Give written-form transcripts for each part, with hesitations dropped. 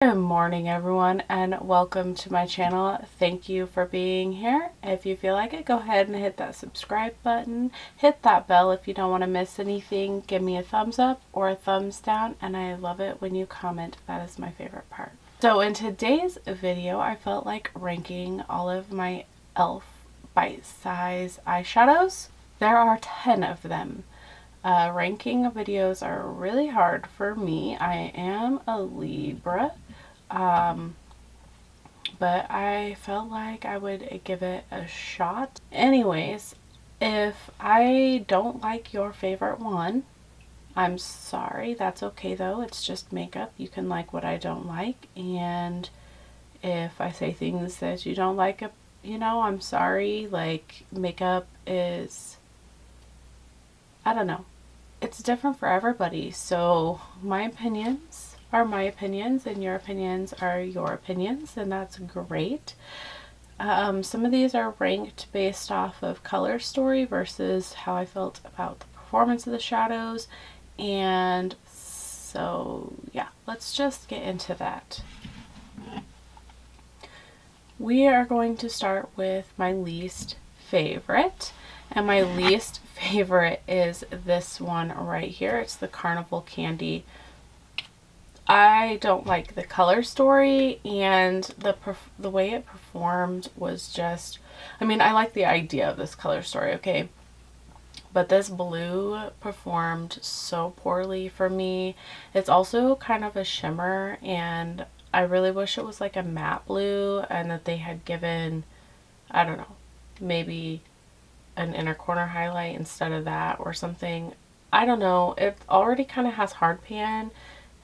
Good morning everyone and welcome to my channel. Thank you for being here. If you feel like it, go ahead and hit that subscribe button. Hit that bell if you don't want to miss anything. Give me a thumbs up or a thumbs down, and I love it when you comment. That is my favorite part. So in today's video, I felt like ranking all of my E.L.F. bite-size eyeshadows. There are 10 of them. Ranking videos are really hard for me. I am a Libra. But I felt like I would give it a shot. Anyways, if I don't like your favorite one, I'm sorry. That's okay though. It's just makeup. You can like what I don't like. And if I say things that you don't like, I'm sorry. Like, makeup is, I don't know. It's different for everybody. So my opinions are my opinions and your opinions are your opinions, and that's great. Some of these are ranked based off of color story versus how I felt about the performance of the shadows. And so yeah, let's just get into that. We are going to start with my least favorite, and my least favorite is this one right here. It's the Carnival Candy. I don't like the color story, and the way it performed was just, I mean, I like the idea of this color story, okay, but this blue performed so poorly for me. It's also kind of a shimmer, and I really wish it was like a matte blue and that they had given, I don't know, maybe an inner corner highlight instead of that or something. I don't know. It already kind of has hard pan,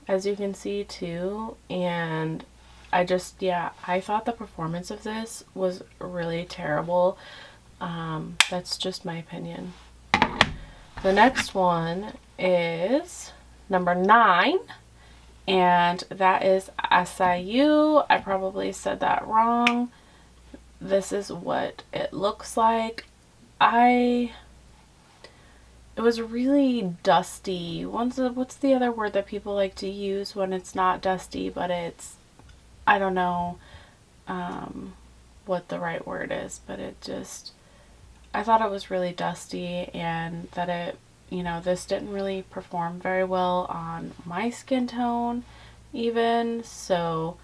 as you can see too, and I thought the performance of this was really terrible. That's just my opinion. The next one is number 9, and that is SIU. I probably said that wrong. This is what it looks like. It was really dusty. What's the other word that people like to use when it's not dusty, but it's, I don't know what the right word is, but I thought it was really dusty, and that it, this didn't really perform very well on my skin tone even, so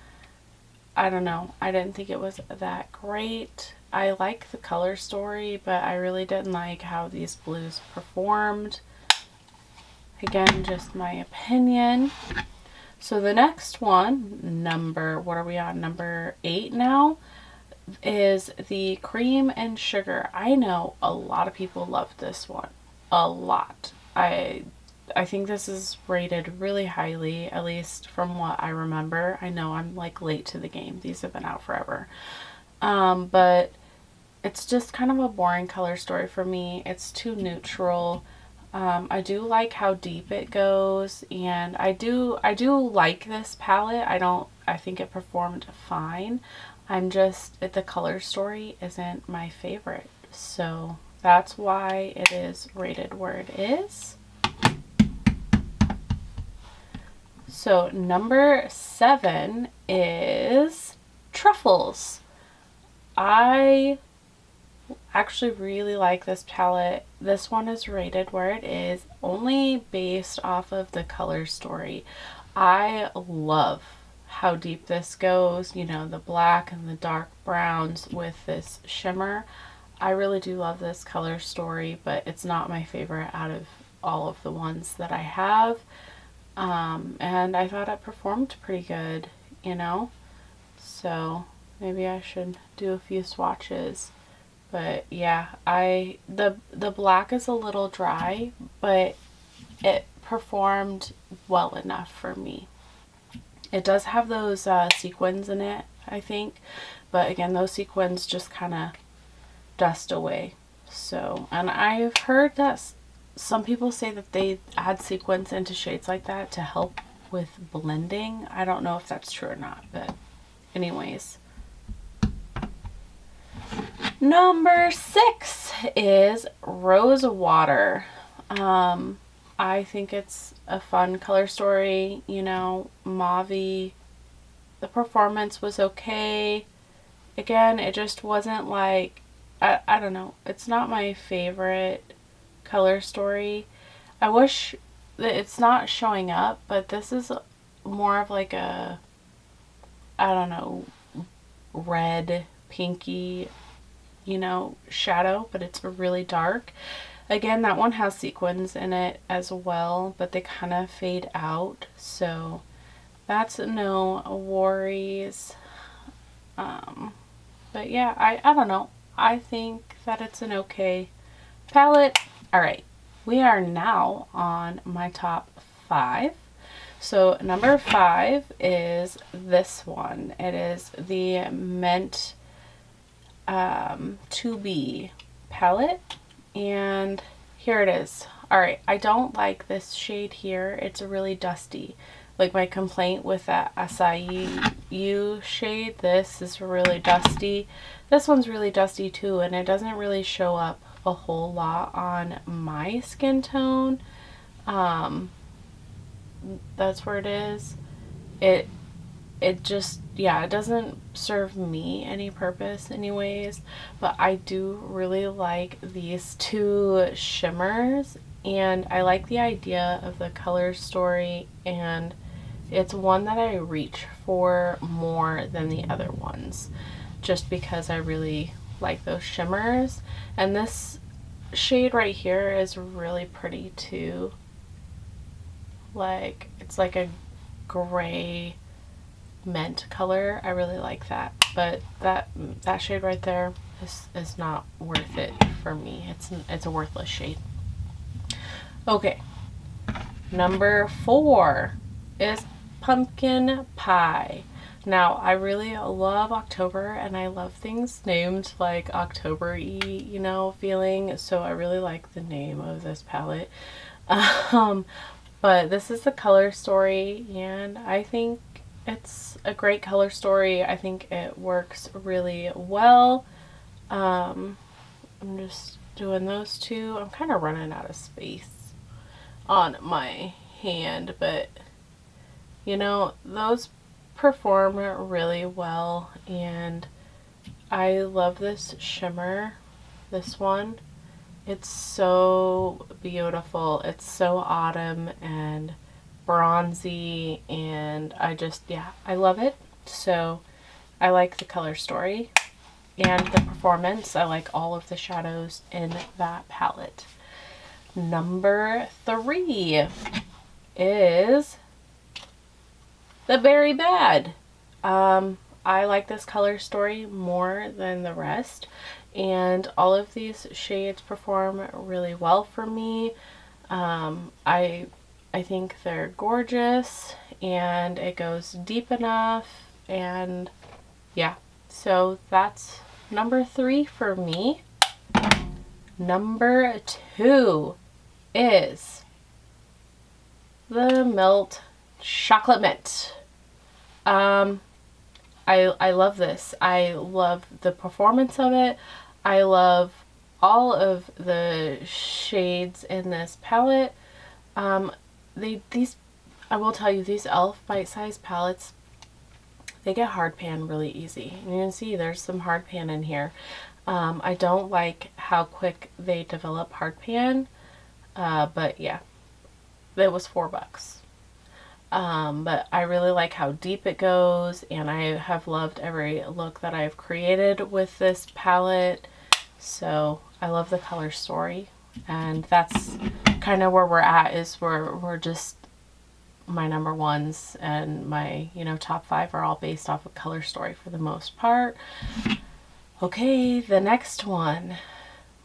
I don't know. I didn't think it was that great. I like the color story, but I really didn't like how these blues performed. Again, just my opinion. So the next one, what are we on? Number 8 now, is the Cream and Sugar. I know a lot of people love this one. A lot. I think this is rated really highly, at least from what I remember. I know I'm like late to the game. These have been out forever. But it's just kind of a boring color story for me. It's too neutral. I do like how deep it goes, and I do like this palette. I think it performed fine. The color story isn't my favorite. So that's why it is rated where it is. So number 7 is Truffles. I actually really like this palette. This one is rated where it is only based off of the color story. I love how deep this goes, the black and the dark browns with this shimmer. I really do love this color story, but it's not my favorite out of all of the ones that I have. And I thought it performed pretty good, so maybe I should do a few swatches. But yeah, the black is a little dry, but it performed well enough for me. It does have those sequins in it, I think, but again, those sequins just kind of dust away. So, and I've heard that some people say that they add sequins into shades like that to help with blending. I don't know if that's true or not, but anyways. Number 6 is Rose Water. I think it's a fun color story, mauve-y the performance was okay. Again, it just wasn't like, I don't know, it's not my favorite color story. I wish that it's not showing up, but this is more of like a, I don't know, red, pinky, shadow, but it's really dark. Again, that one has sequins in it as well, but they kind of fade out, so that's no worries. But yeah, I don't know. I think that it's an okay palette. All right, we are now on my top 5. So number 5 is this one. It is the Meant to Be palette, and here it is. All right, I don't like this shade here. It's really dusty. Like my complaint with that acai you shade, this is really dusty. This one's really dusty too, and it doesn't really show up a whole lot on my skin tone. That's where it is. It just, yeah, it doesn't serve me any purpose anyways, but I do really like these two shimmers, and I like the idea of the color story, and it's one that I reach for more than the other ones, just because I really like those shimmers. And this shade right here is really pretty too. Like, it's like a gray mint color. I really like that, but that shade right there is not worth it for me. It's a worthless shade. Okay, number 4 is Pumpkin Pie. Now, I really love October, and I love things named like October-y, feeling, so I really like the name of this palette. But this is the color story, and I think it's a great color story. I think it works really well. I'm just doing those two. I'm kind of running out of space on my hand, but those perform really well, and I love this shimmer, this one. It's so beautiful. It's so autumn and bronzy, and I love it. So I like the color story and the performance. I like all of the shadows in that palette. Number 3 is the Berry Bad. I like this color story more than the rest, and all of these shades perform really well for me. I think they're gorgeous, and it goes deep enough, and yeah, so that's number 3 for me. Number 2 is the Melt Chocolate Mint. I love this. I love the performance of it. I love all of the shades in this palette. These I will tell you, these E.L.F. bite-sized palettes, they get hard pan really easy. And you can see there's some hard pan in here. I don't like how quick they develop hard pan, but yeah, it was $4. But I really like how deep it goes, and I have loved every look that I've created with this palette. So I love the color story, and that's kind of where we're at, is we're just, my number ones and my top 5 are all based off of color story for the most part. Okay, the next one,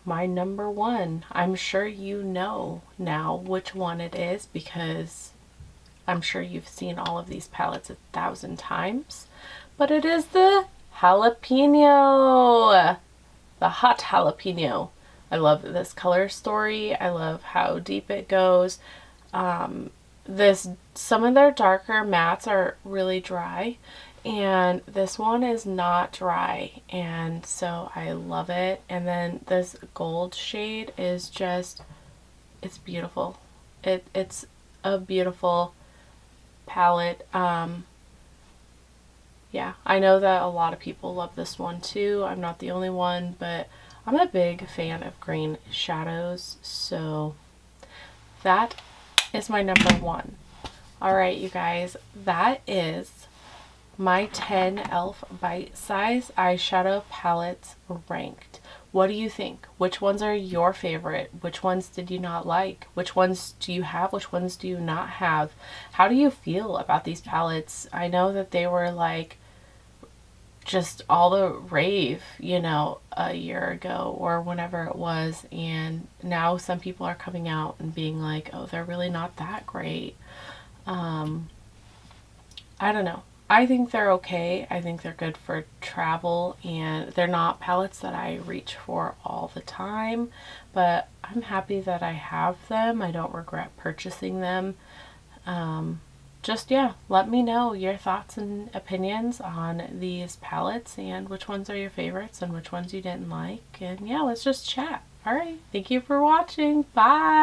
my number 1. I'm sure you know now which one it is, because I'm sure you've seen all of these palettes 1,000 times, but it is the jalapeno, the hot jalapeno. I love this color story. I love how deep it goes. Some of their darker mattes are really dry, and this one is not dry, and so I love it. And then this gold shade is just, it's beautiful. It's a beautiful palette. yeah, I know that a lot of people love this one too. I'm not the only one, but I'm a big fan of green shadows, so that is my number one. Alright, you guys, that is my 10 e.l.f. bite-size eyeshadow palettes ranked. What do you think? Which ones are your favorite? Which ones did you not like? Which ones do you have? Which ones do you not have? How do you feel about these palettes? I know that they were like just all the rave, you know, a year ago or whenever it was, and now some people are coming out and being like, oh, they're really not that great. I don't know. I think they're okay. I think they're good for travel, and they're not palettes that I reach for all the time, but I'm happy that I have them. I don't regret purchasing them. Just, yeah, let me know your thoughts and opinions on these palettes and which ones are your favorites and which ones you didn't like. And yeah, let's just chat. All right. Thank you for watching. Bye.